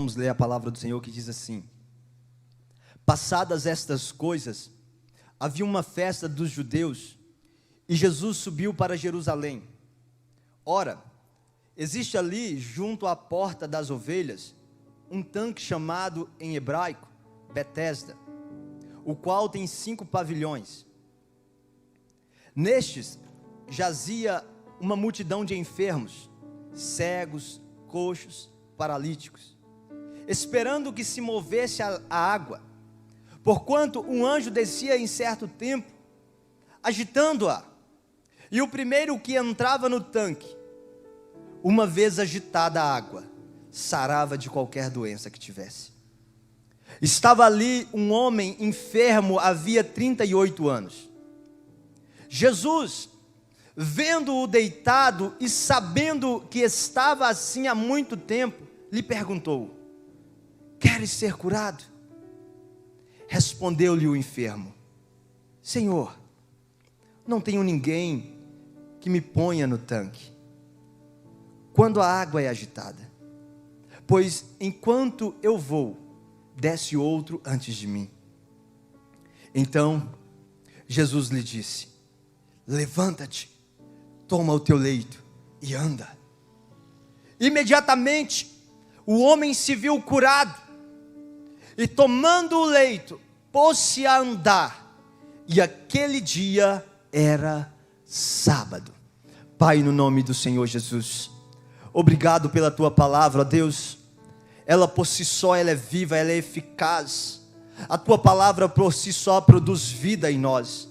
Vamos ler a palavra do Senhor que diz assim: passadas estas coisas, havia uma festa dos judeus, e Jesus subiu para Jerusalém. Ora, existe ali, junto à porta das ovelhas, um tanque chamado em hebraico Betesda, o qual tem 5 pavilhões. Nestes jazia uma multidão de enfermos, cegos, coxos, paralíticos, esperando que se movesse a água, porquanto um anjo descia em certo tempo, agitando-a, e o primeiro que entrava no tanque, uma vez agitada a água, sarava de qualquer doença que tivesse. Estava ali um homem enfermo havia 38 anos. Jesus, vendo-o deitado e sabendo que estava assim há muito tempo, lhe perguntou: queres ser curado? Respondeu-lhe o enfermo: Senhor, não tenho ninguém que me ponha no tanque quando a água é agitada, pois enquanto eu vou, desce outro antes de mim. Então Jesus lhe disse: levanta-te, toma o teu leito e anda. Imediatamente o homem se viu curado, e tomando o leito, pôs-se a andar, e aquele dia era sábado. Pai, no nome do Senhor Jesus, obrigado pela tua palavra, ó Deus. Ela por si só, ela é viva, ela é eficaz. A tua palavra por si só produz vida em nós.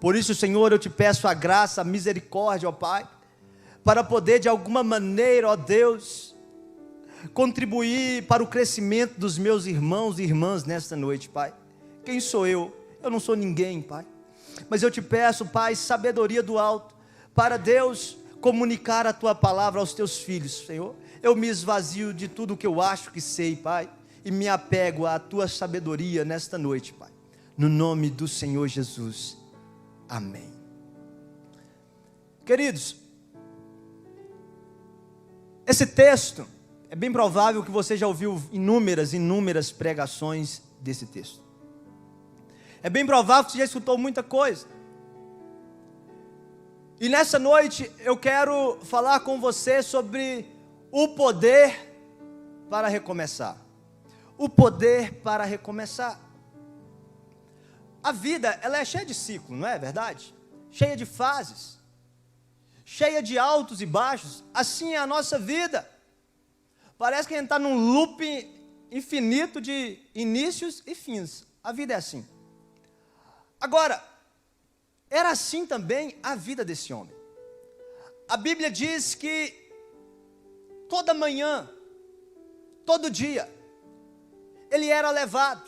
Por isso, Senhor, eu te peço a graça, a misericórdia, ó Pai, para poder de alguma maneira, ó Deus, contribuir para o crescimento dos meus irmãos e irmãs nesta noite, Pai. Quem sou eu? Eu não sou ninguém, Pai. Mas eu te peço, Pai, sabedoria do alto, para Deus comunicar a tua palavra aos teus filhos, Senhor. Eu me esvazio de tudo o que eu acho que sei, Pai, e me apego à tua sabedoria nesta noite, Pai. No nome do Senhor Jesus. Amém. Queridos, esse texto, é bem provável que você já ouviu inúmeras pregações desse texto. É bem provável que você já escutou muita coisa. E nessa noite eu quero falar com você sobre o poder para recomeçar. O poder para recomeçar. A vida, ela é cheia de ciclo, não é verdade? Cheia de fases, cheia de altos e baixos. Assim é a nossa vida. Parece que a gente está num loop infinito de inícios e fins. A vida é assim. Agora, era assim também a vida desse homem. A Bíblia diz que toda manhã, todo dia, ele era levado,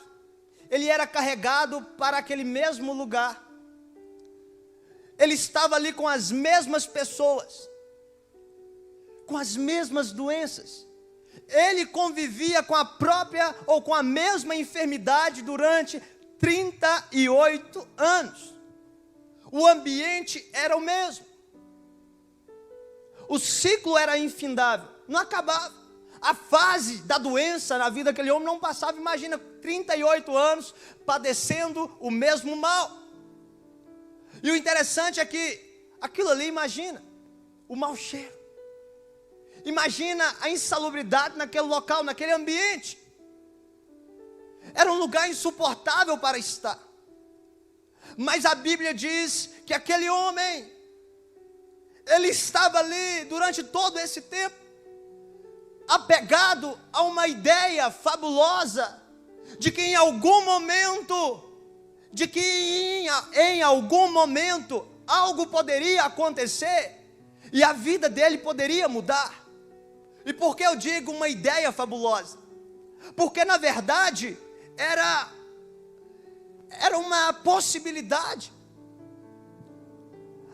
ele era carregado para aquele mesmo lugar. Ele estava ali com as mesmas pessoas, com as mesmas doenças. Ele convivia com a própria ou com a mesma enfermidade durante 38 anos. O ambiente era o mesmo. O ciclo era infindável, não acabava. A fase da doença na vida daquele homem não passava. Imagina, 38 anos padecendo o mesmo mal. E o interessante é que aquilo ali, imagina o mau cheiro, imagina a insalubridade naquele local, naquele ambiente. Era um lugar insuportável para estar. Mas a Bíblia diz que aquele homem, ele estava ali durante todo esse tempo, apegado a uma ideia fabulosa, de que em algum momento, algo poderia acontecer, e a vida dele poderia mudar. E por que eu digo uma ideia fabulosa? Porque na verdade, era uma possibilidade.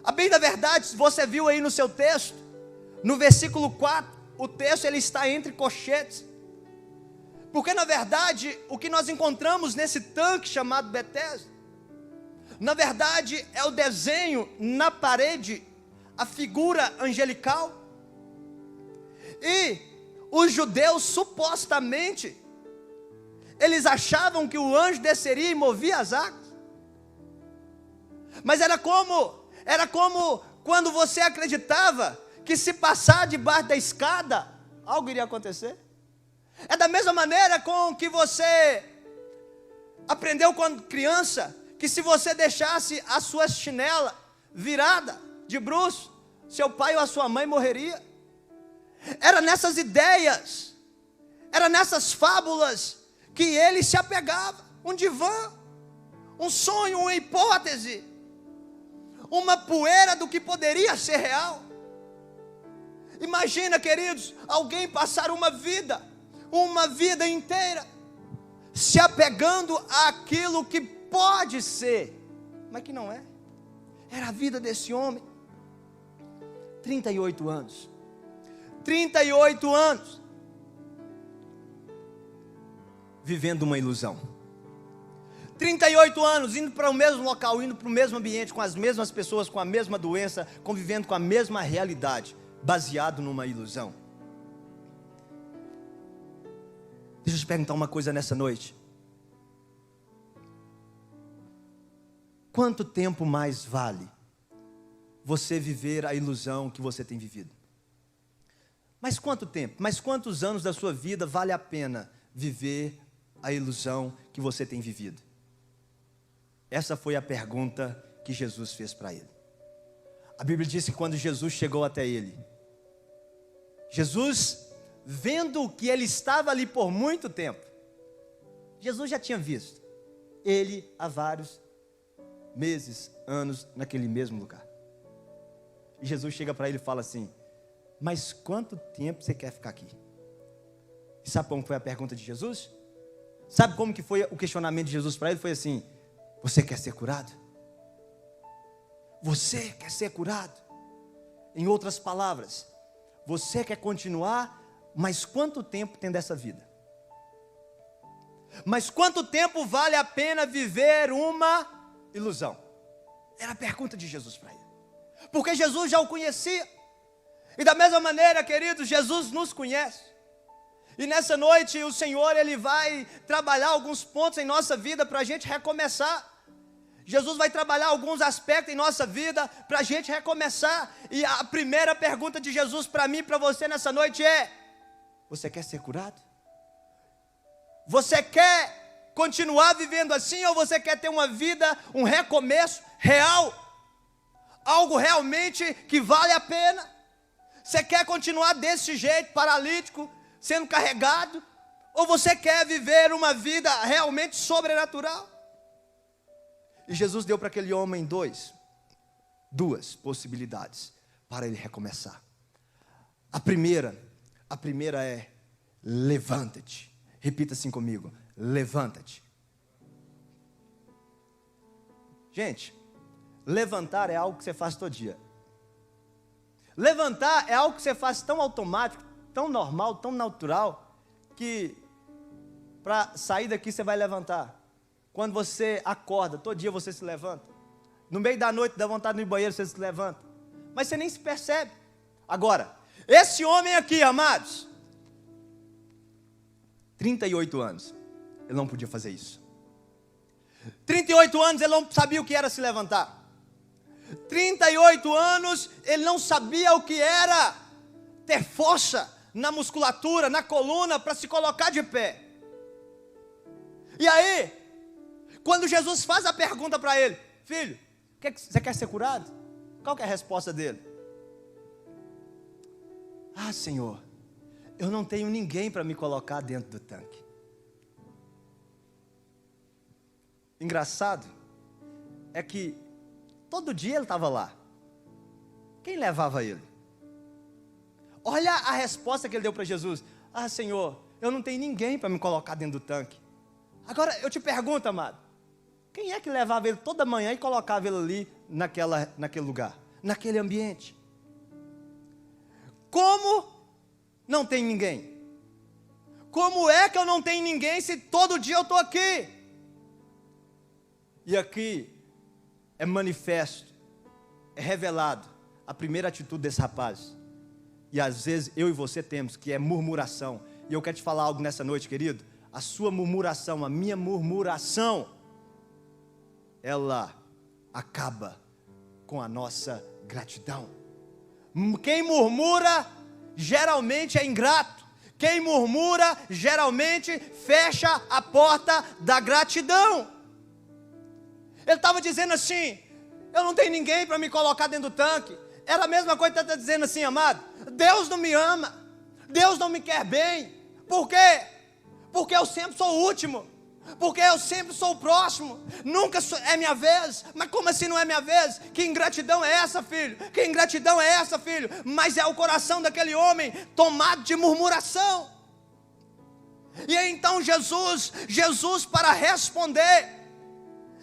A bem da verdade, você viu aí no seu texto, no versículo 4, o texto ele está entre colchetes. Porque na verdade, o que nós encontramos nesse tanque chamado Betesda, na verdade é o desenho na parede, a figura angelical. E os judeus supostamente, eles achavam que o anjo desceria e movia as águas. Mas era como quando você acreditava que se passar debaixo da escada, algo iria acontecer. É da mesma maneira com que você aprendeu quando criança, que se você deixasse a sua chinela virada de bruços, seu pai ou a sua mãe morreria. Era nessas ideias, era nessas fábulas que ele se apegava. Um divã, um sonho, uma hipótese, uma poeira do que poderia ser real. Imagina, queridos, alguém passar uma vida inteira se apegando àquilo que pode ser, mas que não é. Era a vida desse homem. 38 anos. 38 anos. Vivendo uma ilusão. 38 anos indo para o mesmo local, indo para o mesmo ambiente, com as mesmas pessoas, com a mesma doença, convivendo com a mesma realidade, baseado numa ilusão. Deixa eu te perguntar uma coisa nessa noite. Quanto tempo mais vale você viver a ilusão que você tem vivido? Mas quanto tempo? Mas quantos anos da sua vida vale a pena viver a ilusão que você tem vivido? Essa foi a pergunta que Jesus fez para ele. A Bíblia diz que quando Jesus chegou até ele, Jesus, vendo que ele estava ali por muito tempo, Jesus já tinha visto ele há vários meses, anos, naquele mesmo lugar. E Jesus chega para ele e fala assim: mas quanto tempo você quer ficar aqui? E sabe como foi a pergunta de Jesus? Sabe como que foi o questionamento de Jesus para ele? Foi assim: você quer ser curado? Você quer ser curado? Em outras palavras, você quer continuar, mas quanto tempo tem dessa vida? Mas quanto tempo vale a pena viver uma ilusão? Era a pergunta de Jesus para ele. Porque Jesus já o conhecia. E da mesma maneira, queridos, Jesus nos conhece. E nessa noite o Senhor, Ele vai trabalhar alguns pontos em nossa vida para a gente recomeçar. Jesus vai trabalhar alguns aspectos em nossa vida para a gente recomeçar. E a primeira pergunta de Jesus para mim e para você nessa noite é: você quer ser curado? Você quer continuar vivendo assim, ou você quer ter uma vida, um recomeço real? Algo realmente que vale a pena? Você quer continuar desse jeito, paralítico, sendo carregado? Ou você quer viver uma vida realmente sobrenatural? E Jesus deu para aquele homem duas possibilidades para ele recomeçar. A primeira é: levanta-te. Repita assim comigo: levanta-te. Gente, levantar é algo que você faz todo dia. Levantar é algo que você faz tão automático, tão normal, tão natural, que para sair daqui você vai levantar. Quando você acorda, todo dia você se levanta. No meio da noite dá vontade de ir no banheiro, você se levanta. Mas você nem se percebe. Agora, esse homem aqui, amados, 38 anos, ele não podia fazer isso. 38 anos ele não sabia o que era se levantar. 38 anos ele não sabia o que era ter força na musculatura, na coluna, para se colocar de pé. E aí, quando Jesus faz a pergunta para ele: filho, você quer ser curado? Qual que é a resposta dele? Ah, Senhor, eu não tenho ninguém para me colocar dentro do tanque. Engraçado é que todo dia ele estava lá. Quem levava ele? Olha a resposta que ele deu para Jesus: ah, Senhor, eu não tenho ninguém para me colocar dentro do tanque. Agora eu te pergunto, amado, quem é que levava ele toda manhã e colocava ele ali naquele lugar, naquele ambiente? Como não tem ninguém? Como é que eu não tenho ninguém se todo dia eu estou aqui? E aqui é manifesto, é revelado a primeira atitude desse rapaz. e às vezes eu e você temos, que é murmuração. E eu quero te falar algo nessa noite, querido. A sua murmuração, a minha murmuração, ela acaba com a nossa gratidão. Quem murmura geralmente é ingrato. Quem murmura geralmente fecha a porta da gratidão. Ele estava dizendo assim: eu não tenho ninguém para me colocar dentro do tanque. Era a mesma coisa que ele está dizendo assim, amado: Deus não me ama, Deus não me quer bem. Por quê? Porque eu sempre sou o último, porque eu sempre sou o próximo, nunca é minha vez. Mas como assim não é minha vez? Que ingratidão é essa, filho? Que ingratidão é essa, filho? Mas é o coração daquele homem tomado de murmuração. E aí então Jesus para responder,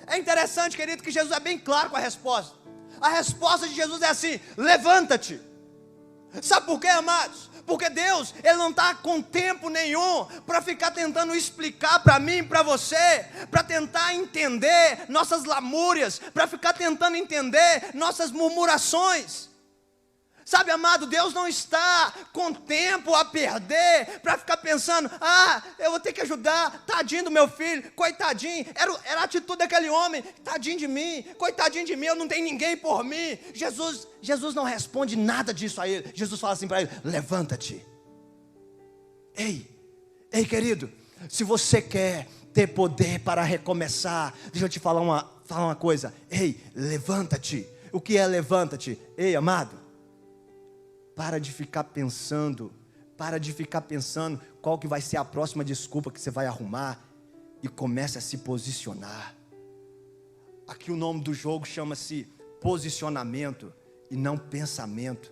é interessante, querido, que Jesus é bem claro com a resposta. A resposta de Jesus é assim: levanta-te. Sabe por quê, amados? Porque Deus, Ele não está com tempo nenhum para ficar tentando explicar para mim e para você, para tentar entender nossas lamúrias, para ficar tentando entender nossas murmurações. Sabe, amado, Deus não está com tempo a perder para ficar pensando: eu vou ter que ajudar, tadinho do meu filho, coitadinho. Era a atitude daquele homem: tadinho de mim, coitadinho de mim, eu não tenho ninguém por mim. Jesus não responde nada disso a ele. Jesus fala assim para ele: levanta-te. Ei, querido, se você quer ter poder para recomeçar, deixa eu te falar uma coisa. Ei, levanta-te. O que é levanta-te? Ei, amado, para de ficar pensando qual que vai ser a próxima desculpa que você vai arrumar, e comece a se posicionar. Aqui o nome do jogo chama-se posicionamento e não pensamento.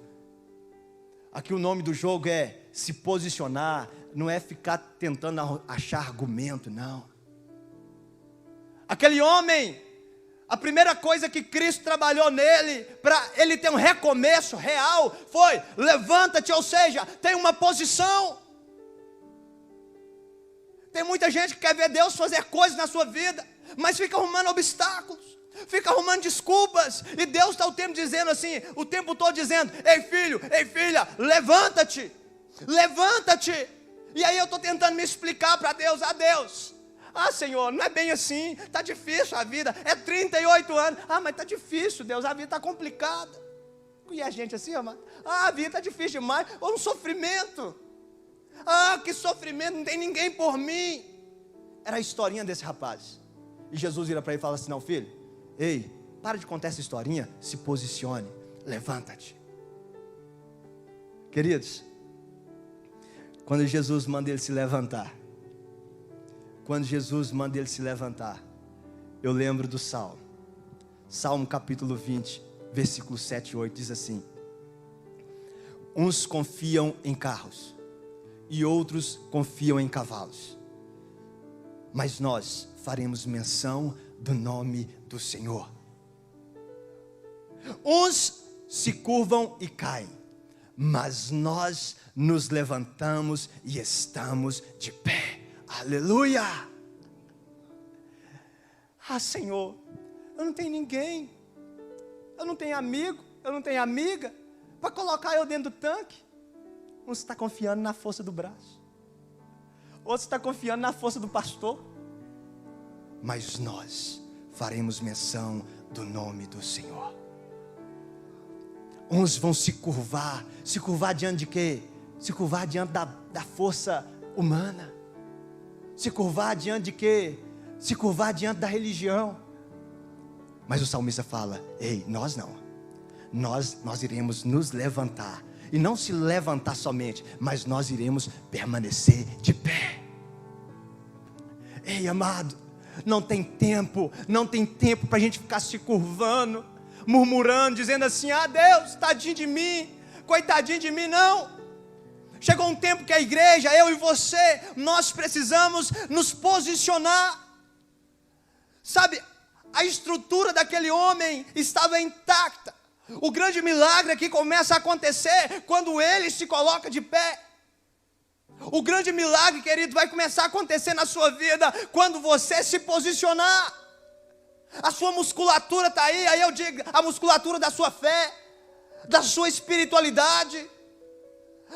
Aqui o nome do jogo é se posicionar, não é ficar tentando achar argumento, não. Aquele homem, a primeira coisa que Cristo trabalhou nele, para ele ter um recomeço real, foi: levanta-te, ou seja, tem uma posição. Tem muita gente que quer ver Deus fazer coisas na sua vida, mas fica arrumando obstáculos, fica arrumando desculpas, e Deus está o tempo todo dizendo: ei filho, ei filha, levanta-te, levanta-te. E aí eu estou tentando me explicar para Deus: Deus, Senhor, não é bem assim, está difícil a vida, é 38 anos, mas está difícil, Deus, a vida está complicada. E a gente assim, amado: a vida está difícil demais, ou um sofrimento, que sofrimento, não tem ninguém por mim. Era a historinha desse rapaz, e Jesus vira para ele e fala assim: não, filho, ei, para de contar essa historinha, se posicione, levanta-te. Queridos, quando Jesus manda ele se levantar, eu lembro do Salmo capítulo 20, versículos 7 e 8, diz assim: uns confiam em carros, e outros confiam em cavalos, mas nós faremos menção do nome do Senhor. Uns se curvam e caem, mas nós nos levantamos e estamos de pé. Aleluia! Senhor, eu não tenho ninguém, eu não tenho amigo, eu não tenho amiga para colocar eu dentro do tanque. Uns está confiando na força do braço, outros está confiando na força do pastor, mas nós faremos menção do nome do Senhor. Uns vão se curvar diante de quê? Se curvar diante da força humana. Se curvar diante de quê? Se curvar diante da religião. Mas o salmista fala: ei, nós não. Nós iremos nos levantar. E não se levantar somente, mas nós iremos permanecer de pé. Ei, amado, não tem tempo para a gente ficar se curvando, murmurando, dizendo assim: Deus, tadinho de mim, coitadinho de mim. Não. Chegou um tempo que a igreja, eu e você, nós precisamos nos posicionar. Sabe, a estrutura daquele homem estava intacta. O grande milagre aqui começa a acontecer quando ele se coloca de pé. O grande milagre, querido, vai começar a acontecer na sua vida quando você se posicionar. A sua musculatura está aí eu digo, a musculatura da sua fé, da sua espiritualidade.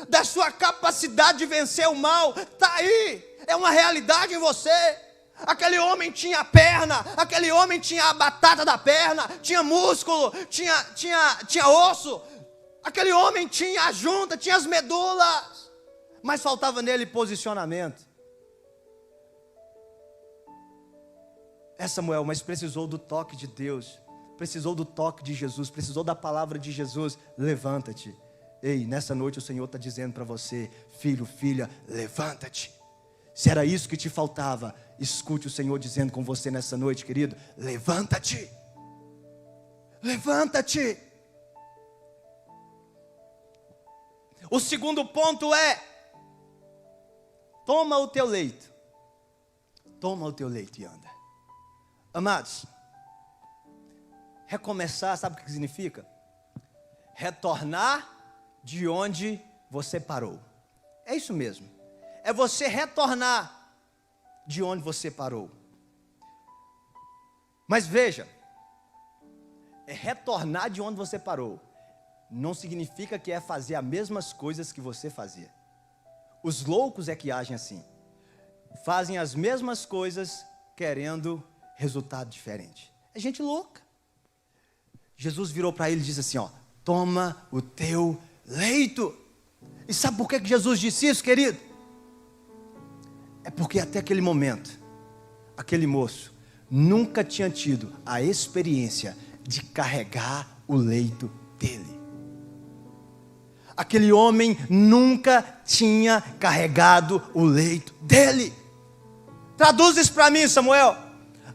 da sua capacidade de vencer o mal, está aí, é uma realidade em você. Aquele homem tinha perna, aquele homem tinha a batata da perna, tinha músculo, tinha osso, aquele homem tinha a junta, tinha as medulas, mas faltava nele posicionamento. Samuel, mas precisou do toque de Deus, precisou do toque de Jesus, precisou da palavra de Jesus. Levanta-te. Ei, nessa noite o Senhor está dizendo para você: filho, filha, levanta-te. Se era isso que te faltava, escute o Senhor dizendo com você nessa noite, querido: levanta-te. Levanta-te. O segundo ponto é: toma o teu leito. Toma o teu leito e anda. Amados, recomeçar, sabe o que significa? Retornar de onde você parou. É isso mesmo. É você retornar de onde você parou. Mas veja, retornar de onde você parou não significa que é fazer as mesmas coisas que você fazia. Os loucos é que agem assim. Fazem as mesmas coisas querendo resultado diferente. É gente louca. Jesus virou para ele e disse assim: ó, toma o teu leito. E sabe por que Jesus disse isso, querido? É porque até aquele momento, aquele moço nunca tinha tido a experiência de carregar o leito dele. Aquele homem nunca tinha carregado o leito dele. Traduz isso para mim, Samuel.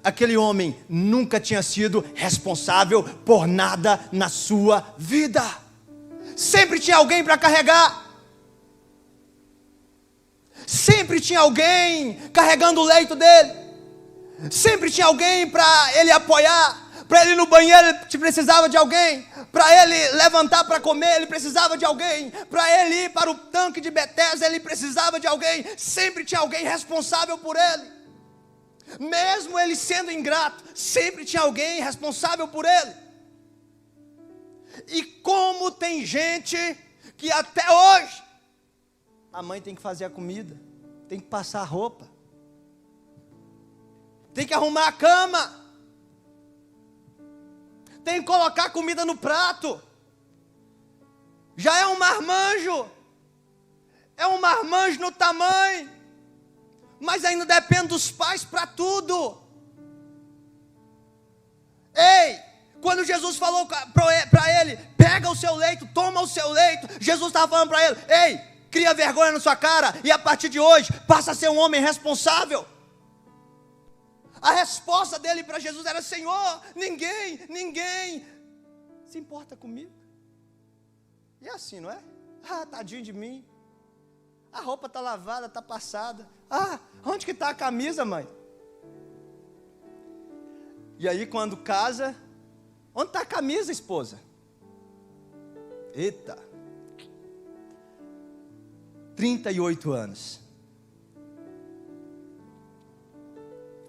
Aquele homem nunca tinha sido responsável por nada na sua vida. Sempre tinha alguém para carregar. Sempre tinha alguém carregando o leito dele. Sempre tinha alguém para ele apoiar. Para ele ir no banheiro, ele precisava de alguém. Para ele levantar para comer, ele precisava de alguém. Para ele ir para o tanque de Betesda, ele precisava de alguém. Sempre tinha alguém responsável por ele. Mesmo ele sendo ingrato, sempre tinha alguém responsável por ele. E como tem gente que até hoje, a mãe tem que fazer a comida, tem que passar a roupa, tem que arrumar a cama, tem que colocar a comida no prato. Já é um marmanjo no tamanho, mas ainda depende dos pais para tudo. Ei, quando Jesus falou para ele: pega o seu leito, toma o seu leito, Jesus estava falando para ele: ei, cria vergonha na sua cara, e a partir de hoje, passa a ser um homem responsável. A resposta dele para Jesus era: Senhor, ninguém se importa comigo. E é assim, não é? Ah, tadinho de mim. A roupa está lavada, está passada. Ah, onde que está a camisa, mãe? E aí quando casa, onde está a camisa, esposa? Eita. 38 anos.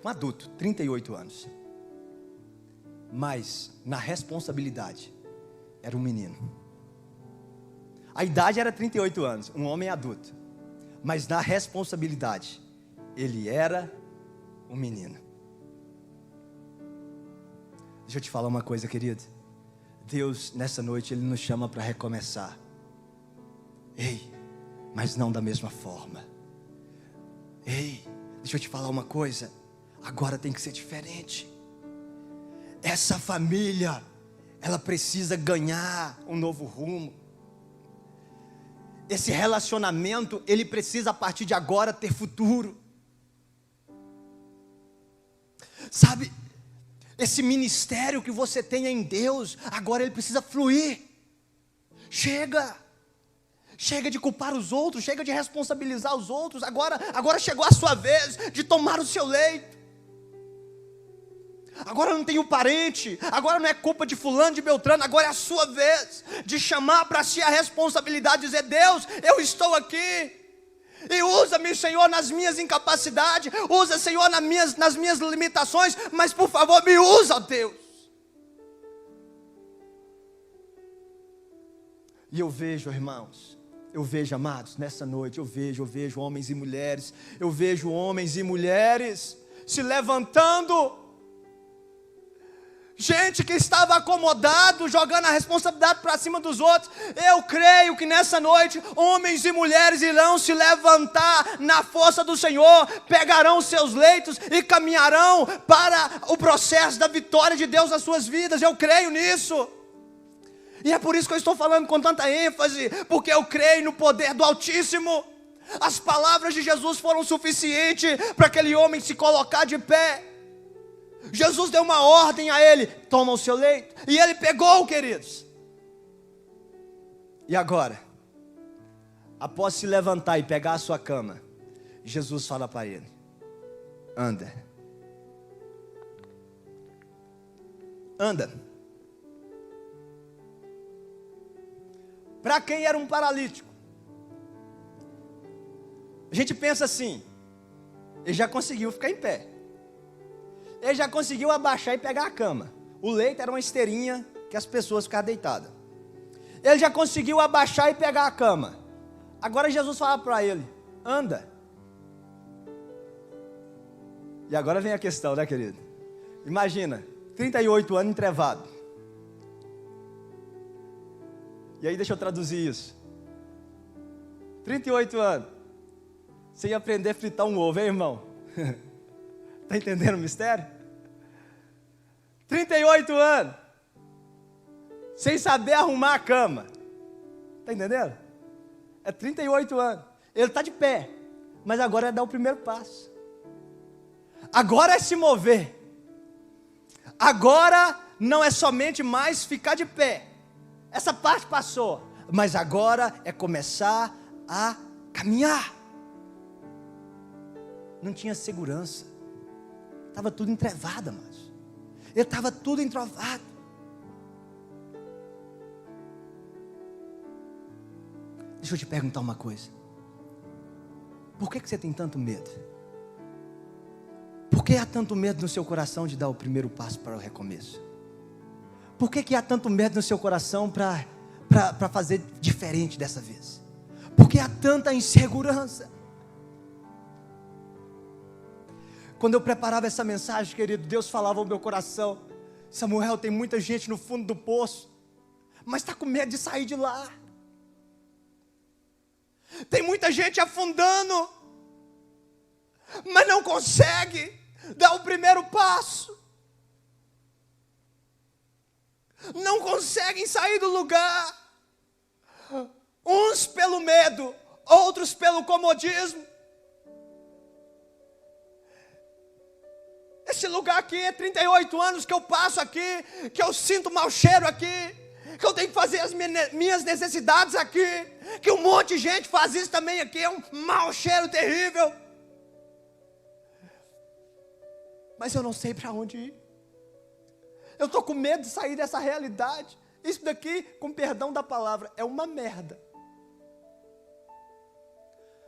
Um adulto, 38 anos. Mas na responsabilidade, era um menino. A idade era 38 anos, um homem adulto. Mas na responsabilidade, ele era um menino. Deixa eu te falar uma coisa, querido. Deus, nessa noite, Ele nos chama para recomeçar. Ei, mas não da mesma forma. Ei, deixa eu te falar uma coisa. Agora tem que ser diferente. Essa família, ela precisa ganhar um novo rumo. Esse relacionamento, ele precisa a partir de agora ter futuro. Sabe, esse ministério que você tem em Deus, agora ele precisa fluir. Chega de culpar os outros, chega de responsabilizar os outros. Agora chegou a sua vez de tomar o seu leito. Agora não tem o parente, agora não é culpa de fulano, de beltrano, agora é a sua vez de chamar para si a responsabilidade, dizer: Deus, eu estou aqui, e usa-me, Senhor, nas minhas incapacidades, usa, Senhor, nas minhas limitações, mas por favor me usa, Deus. E eu vejo, irmãos, Eu vejo, amados, nessa noite, eu vejo homens e mulheres, eu vejo homens e mulheres se levantando, gente que estava acomodado, jogando a responsabilidade para cima dos outros. Eu creio que nessa noite, homens e mulheres irão se levantar na força do Senhor, pegarão os seus leitos e caminharão para o processo da vitória de Deus nas suas vidas. Eu creio nisso. E é por isso que eu estou falando com tanta ênfase, porque eu creio no poder do Altíssimo. As palavras de Jesus foram suficientes para aquele homem se colocar de pé. Jesus deu uma ordem a ele: toma o seu leito. E ele pegou, queridos. E agora, após se levantar e pegar a sua cama, Jesus fala para ele: anda. Anda. Para quem era um paralítico? A gente pensa assim: ele já conseguiu ficar em pé, ele já conseguiu abaixar e pegar a cama. O leito era uma esteirinha que as pessoas ficavam deitadas. Ele já conseguiu abaixar e pegar a cama. Agora Jesus fala para ele: anda. E agora vem a questão, né, querido? Imagina, 38 anos entrevado. E aí deixa eu traduzir isso. 38 anos, sem aprender a fritar um ovo, hein, irmão? Está entendendo o mistério? 38 anos, sem saber arrumar a cama. Está entendendo? É 38 anos. Ele está de pé, mas agora é dar o primeiro passo. Agora é se mover. Agora não é somente mais ficar de pé. Essa parte passou, mas agora é começar a caminhar. Não tinha segurança, estava tudo entrevado, mas ele estava tudo entrovado. Deixa eu te perguntar uma coisa: por que você tem tanto medo? Por que há tanto medo no seu coração de dar o primeiro passo para o recomeço? Por que há tanto medo no seu coração para fazer diferente dessa vez? Por que há tanta insegurança? Quando eu preparava essa mensagem, querido, Deus falava ao meu coração: Samuel, tem muita gente no fundo do poço, mas está com medo de sair de lá. Tem muita gente afundando, mas não consegue dar o primeiro passo. Não conseguem sair do lugar. Uns pelo medo, outros pelo comodismo. Esse lugar aqui é 38 anos que eu passo aqui, que eu sinto mau cheiro aqui, que eu tenho que fazer as minhas necessidades aqui, que um monte de gente faz isso também aqui, é um mau cheiro terrível. Mas eu não sei para onde ir. Eu estou com medo de sair dessa realidade. Isso daqui, com perdão da palavra, é uma merda.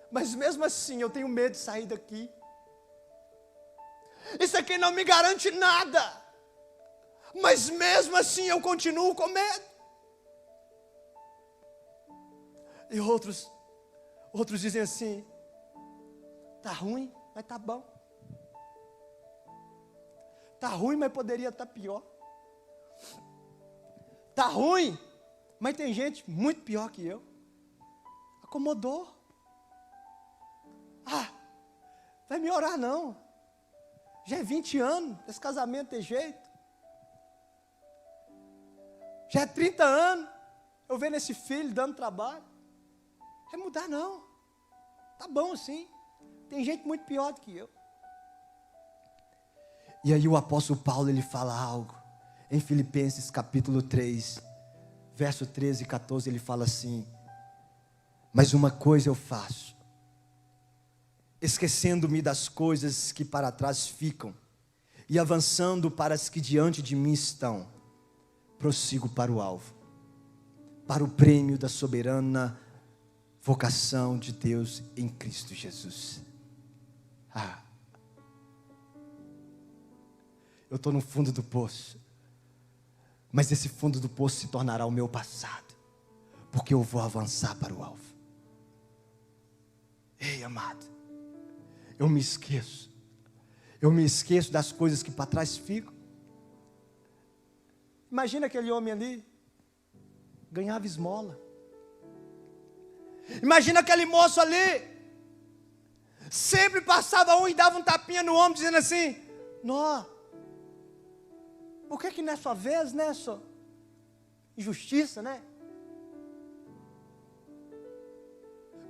Mas mesmo assim eu tenho medo de sair daqui. Isso aqui não me garante nada. Mas mesmo assim eu continuo com medo. E outros dizem assim: tá ruim, mas tá bom. Tá ruim, mas poderia estar pior. Tá ruim, mas tem gente muito pior que eu. Acomodou. Vai me orar não. Já é 20 anos, esse casamento tem jeito. Já é 30 anos, eu vendo esse filho dando trabalho. Vai mudar não. Tá bom assim. Tem gente muito pior do que eu. E aí o apóstolo Paulo, ele fala algo. Em Filipenses capítulo 3, verso 13 e 14, ele fala assim: mas uma coisa eu faço, esquecendo-me das coisas que para trás ficam, e avançando para as que diante de mim estão, prossigo para o alvo, para o prêmio da soberana vocação de Deus em Cristo Jesus. Eu estou no fundo do poço, mas esse fundo do poço se tornará o meu passado, porque eu vou avançar para o alvo. Ei, amado, eu me esqueço das coisas que para trás ficam. Imagina aquele homem ali, ganhava esmola. Imagina aquele moço ali, sempre passava um e dava um tapinha no ombro, dizendo assim: nó, por que não é sua vez, né, só? Injustiça, né?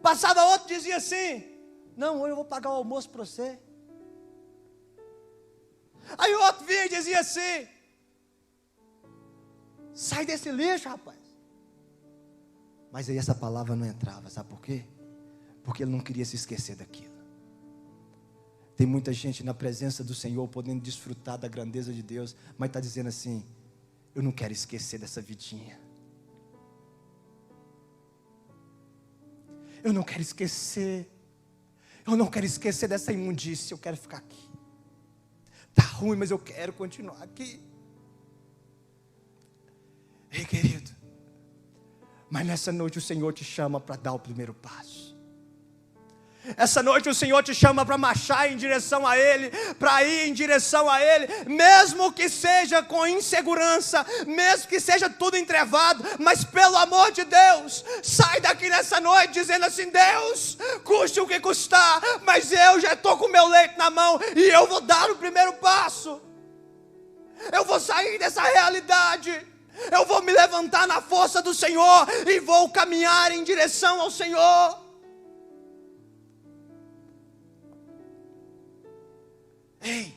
Passava outro e dizia assim: não, hoje eu vou pagar o almoço para você. Aí o outro vinha e dizia assim: sai desse lixo, rapaz. Mas aí essa palavra não entrava, sabe por quê? Porque ele não queria se esquecer daquilo. Tem muita gente na presença do Senhor, podendo desfrutar da grandeza de Deus, mas está dizendo assim: eu não quero esquecer dessa vidinha. Eu não quero esquecer. Eu não quero esquecer dessa imundícia. Eu quero ficar aqui. Está ruim, mas eu quero continuar aqui. Ei, querido, mas nessa noite o Senhor te chama para dar o primeiro passo. Essa noite o Senhor te chama para marchar em direção a Ele, para ir em direção a Ele, mesmo que seja com insegurança, mesmo que seja tudo entrevado, mas pelo amor de Deus, sai daqui nessa noite dizendo assim: Deus, custe o que custar, mas eu já estou com o meu leito na mão e eu vou dar o primeiro passo. Eu vou sair dessa realidade. Eu vou me levantar na força do Senhor e vou caminhar em direção ao Senhor. Ei,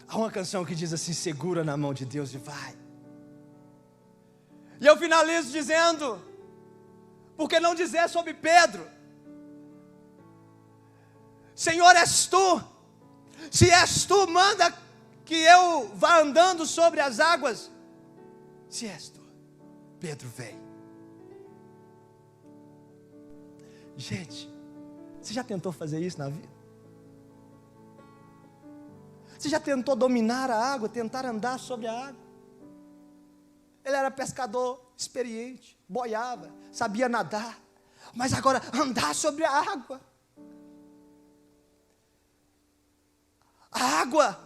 há uma canção que diz assim: segura na mão de Deus e vai. E eu finalizo dizendo: por que não dizer sobre Pedro? Senhor, és tu. Se és tu, manda que eu vá andando sobre as águas. Se és tu, Pedro, vem. Gente, você já tentou fazer isso na vida? Você já tentou dominar a água, tentar andar sobre a água? Ele era pescador experiente, boiava, sabia nadar, mas agora andar sobre a água. A água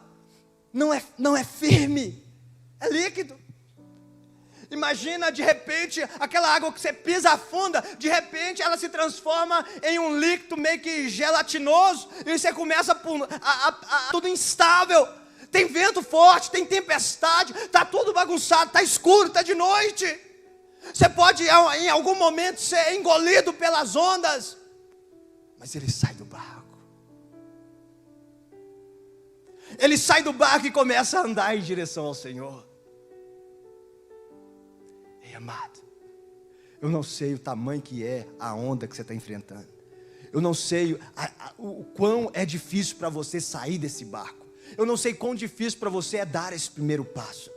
não é firme, é líquido. Imagina, de repente, aquela água que você pisa afunda, de repente ela se transforma em um líquido meio que gelatinoso, e você começa a tudo instável, tem vento forte, tem tempestade, está tudo bagunçado, está escuro, está de noite, você pode em algum momento ser engolido pelas ondas, mas ele sai do barco, ele sai do barco e começa a andar em direção ao Senhor. Amado, eu não sei o tamanho que é a onda que você está enfrentando. Eu não sei o quão é difícil para você sair desse barco. Eu não sei quão difícil para você é dar esse primeiro passo.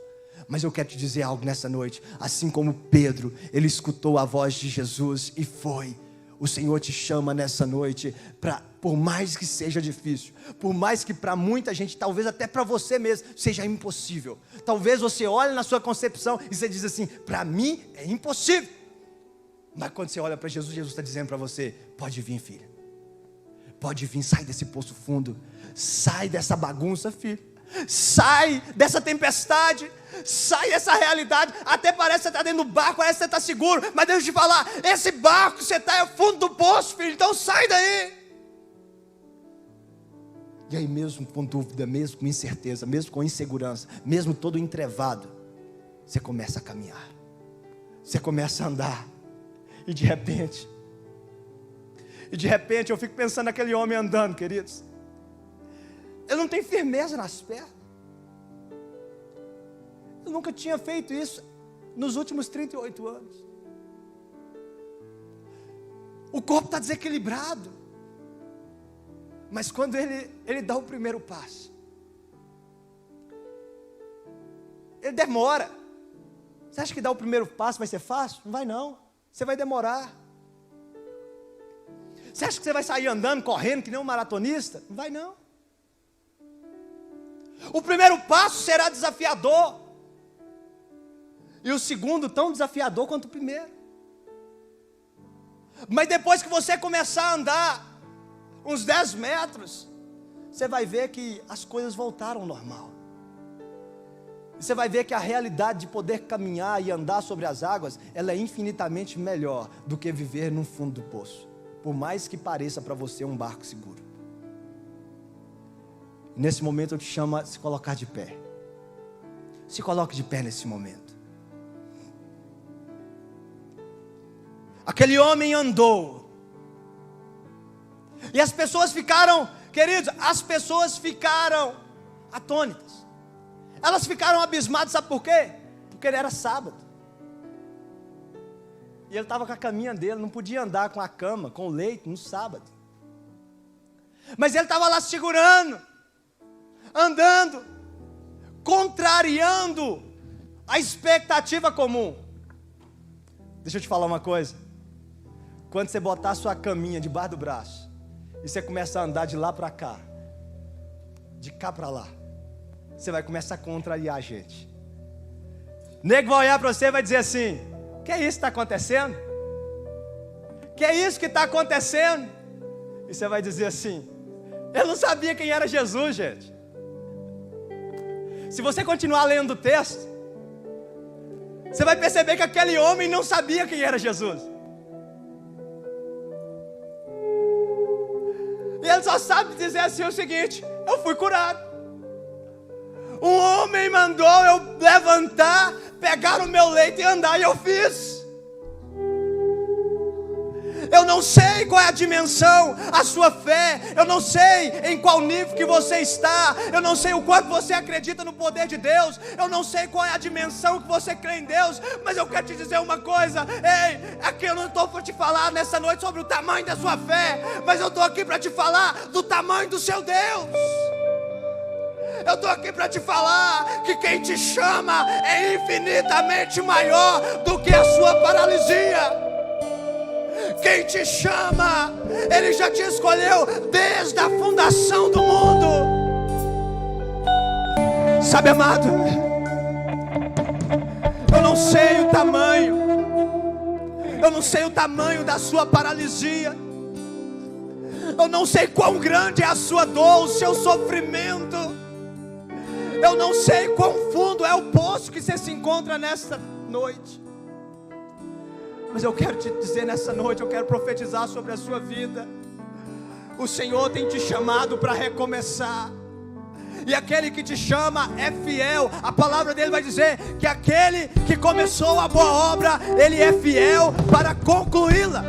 Mas eu quero te dizer algo nessa noite. Assim como Pedro, ele escutou a voz de Jesus e foi. O Senhor te chama nessa noite para, por mais que seja difícil, por mais que para muita gente, talvez até para você mesmo, seja impossível. Talvez você olhe na sua concepção e você diz assim: para mim é impossível. Mas quando você olha para Jesus, Jesus está dizendo para você: pode vir, filho. Pode vir, sai desse poço fundo. Sai dessa bagunça, filho. Sai dessa tempestade, sai dessa realidade. Até parece que você está dentro do barco, parece que você está seguro, mas deixa eu te falar, esse barco que você está é o fundo do poço, filho. Então sai daí. E aí, mesmo com dúvida, mesmo com incerteza, mesmo com insegurança, mesmo todo entrevado, você começa a caminhar, você começa a andar. E de repente eu fico pensando naquele homem andando, queridos. Ele não tem firmeza nas pernas. Eu nunca tinha feito isso nos últimos 38 anos. O corpo está desequilibrado. Mas quando ele dá o primeiro passo, ele demora. Você acha que dar o primeiro passo vai ser fácil? Não vai não. Você vai demorar. Você acha que você vai sair andando, correndo, que nem um maratonista? Não vai não. O primeiro passo será desafiador. E o segundo tão desafiador quanto o primeiro. Mas depois que você começar a andar, uns 10 metros, você vai ver que as coisas voltaram ao normal. Você vai ver que a realidade de poder caminhar e andar sobre as águas, ela é infinitamente melhor do que viver no fundo do poço, por mais que pareça para você um barco seguro. Nesse momento eu te chamo a se colocar de pé. Se coloque de pé nesse momento. Aquele homem andou, e as pessoas ficaram, queridos, as pessoas ficaram atônitas. Elas ficaram abismadas, sabe por quê? Porque ele era sábado. E ele estava com a caminha dele, não podia andar com a cama, com o leito, no sábado. Mas ele estava lá segurando, andando, contrariando a expectativa comum. Deixa eu te falar uma coisa. Quando você botar a sua caminha debaixo do braço, e você começa a andar de lá para cá, de cá para lá, você vai começar a contrariar a gente. O nego vai olhar para você e vai dizer assim: que é isso que está acontecendo? Que é isso que está acontecendo? E você vai dizer assim: eu não sabia quem era Jesus, gente. Se você continuar lendo o texto, você vai perceber que aquele homem não sabia quem era Jesus. E ele só sabe dizer assim o seguinte: eu fui curado. Um homem mandou eu levantar, pegar o meu leito e andar, e eu fiz. Eu não sei qual é a dimensão, a sua fé. Eu não sei em qual nível que você está. Eu não sei o quanto você acredita no poder de Deus. Eu não sei qual é a dimensão que você crê em Deus. Mas eu quero te dizer uma coisa. Ei, aqui eu não estou para te falar nessa noite sobre o tamanho da sua fé, mas eu estou aqui para te falar do tamanho do seu Deus. Eu estou aqui para te falar que quem te chama é infinitamente maior do que a sua paralisia. Quem te chama, Ele já te escolheu desde a fundação do mundo. Sabe, amado, eu não sei o tamanho, eu não sei o tamanho da sua paralisia, eu não sei quão grande é a sua dor, o seu sofrimento, eu não sei quão fundo é o poço que você se encontra nesta noite. Mas eu quero te dizer nessa noite, eu quero profetizar sobre a sua vida. O Senhor tem te chamado para recomeçar. E aquele que te chama é fiel. A palavra dele vai dizer que aquele que começou a boa obra, ele é fiel para concluí-la.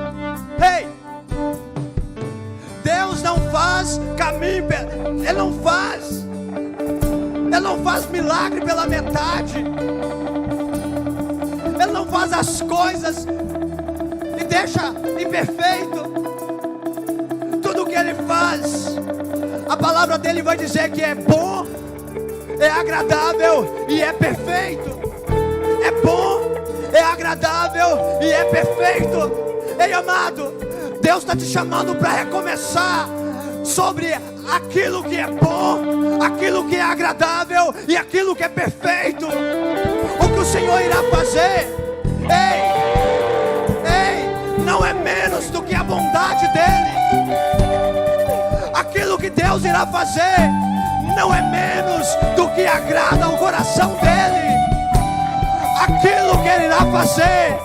Ei! Deus não faz caminho, Ele não faz milagre pela metade. Ele não faz as coisas e deixa imperfeito. Tudo que Ele faz, a palavra dele vai dizer que é bom, é agradável e é perfeito. É bom, é agradável e é perfeito. Ei, amado, Deus está te chamando para recomeçar sobre aquilo que é bom, aquilo que é agradável e aquilo que é perfeito. O que o Senhor irá fazer, não é menos do que a bondade dEle. Aquilo que Deus irá fazer não é menos do que agrada ao coração dEle. Aquilo que Ele irá fazer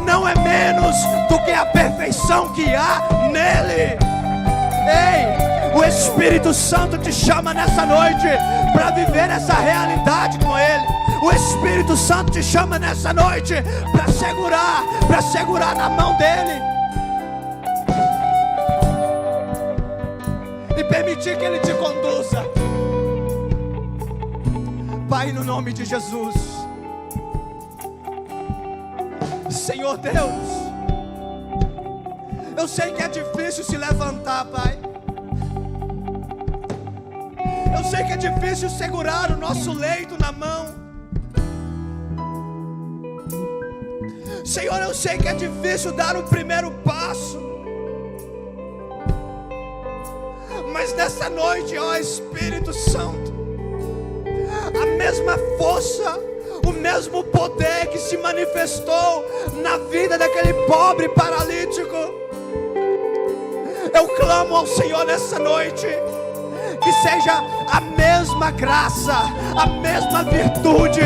não é menos do que a perfeição que há nele. Ei, o Espírito Santo te chama nessa noite para viver essa realidade com Ele. O Espírito Santo te chama nessa noite para segurar na mão dEle e permitir que Ele te conduza. Pai, no nome de Jesus, Senhor Deus, eu sei que é difícil se levantar, Pai. Eu sei que é difícil segurar o nosso leito na mão. Senhor, eu sei que é difícil dar o primeiro passo. Mas nessa noite, ó Espírito Santo, a mesma força, o mesmo poder que se manifestou na vida daquele pobre paralítico, Eu clamo ao Senhor nessa noite, que seja a mesma graça, a mesma virtude,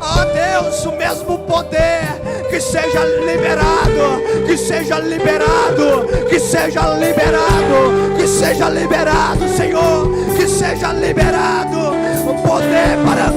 ó Deus, o mesmo poder, que seja liberado, que seja liberado, que seja liberado, que seja liberado, Senhor, que seja liberado o poder para